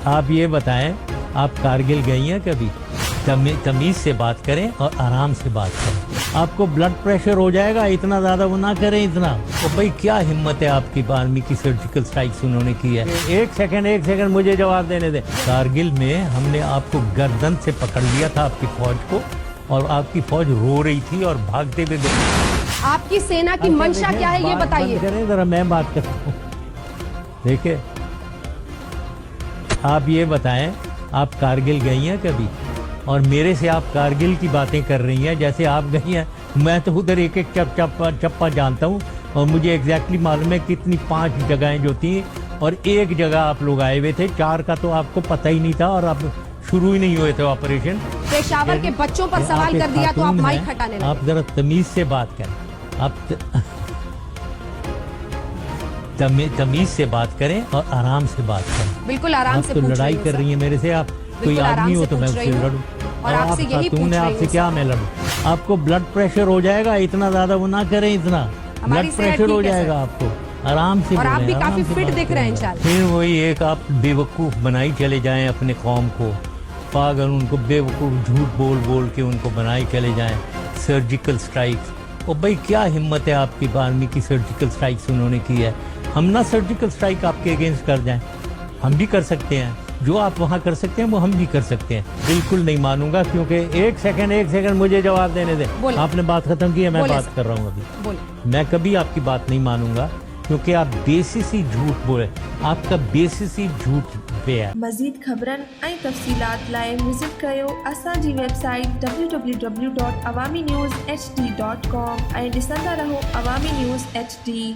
आप ये बताएं, आप कारगिल गई हैं कभी? तमीज से बात करें और आराम से बात करें। आपको ब्लड प्रेशर हो जाएगा, इतना ज्यादा वो ना करें इतना। तो भाई क्या हिम्मत है आपकी, आर्मी की सर्जिकल स्ट्राइक्स उन्होंने की है। एक सेकंड मुझे जवाब देने दे। कारगिल में हमने आपको गर्दन से पकड़ लिया था, आपकी फौज को, और आपकी फौज रो रही थी और भागते हुए आपकी सेना की मंशा क्या है ये बताइए। जरा मैं बात करता हूँ। देखिए, आप ये बताएं, आप कारगिल गई हैं कभी? और मेरे से आप कारगिल की बातें कर रही हैं जैसे आप गई हैं। मैं तो उधर एक एक चप्पा जानता हूँ, और मुझे एग्जैक्टली मालूम है कितनी 5 जगहें जो थी, और एक जगह आप लोग आए हुए थे, 4 का तो आपको पता ही नहीं था, और आप शुरू ही नहीं हुए थे ऑपरेशन। पेशावर के बच्चों पर सवाल कर दिया तो आप माइक हटाने लगे। आप जरा तमीज से बात करें, आप तमीज से बात करें और आराम से बात करें। बिल्कुल आराम से तो लड़ाई कर रही है मेरे से। आप कोई आदमी हो तो मैं उससे लड़ूं, और आपसे यही पूछ रही हूं। आपसे क्या मैं लड़ूं? आपको ब्लड प्रेशर हो जाएगा, इतना ज्यादा वो ना करें इतना। ब्लड प्रेशर हो जाएगा आपको, आराम से। और आप भी काफी फिट दिख रहे हैं इंशाल्लाह। फिर वही एक आप बेवकूफ बनाई चले जाएं अपने कौम को, पागल, उनको बेवकूफ झूठ बोल बोल के उनको बनाई चले जाएं। सर्जिकल स्ट्राइक्स, और भाई क्या हिम्मत है आपकी, आर्मी की सर्जिकल स्ट्राइक्स उन्होंने की है। हम ना सर्जिकल स्ट्राइक आपके अगेंस्ट कर जाएं, हम भी कर सकते हैं। जो आप वहाँ कर सकते हैं वो हम भी कर सकते हैं। बिल्कुल नहीं मानूंगा, क्योंकि एक सेकंड मुझे जवाब देने दे। आपने बात खत्म की है, मैं बात कर रहा हूँ अभी। मैं कभी आपकी बात नहीं मानूंगा, क्योंकि आप बेसिस ही झूठ बोले, आपका बेसिस ही झूठ पे है। मज़ीद ख़बरन ऐं तफ़सीलात लाइ विज़िट कयो असांजी वेबसाइट www.awamiNewsHD.com ऐं ॾिसंदा रहो अवामी न्यूज़ HD।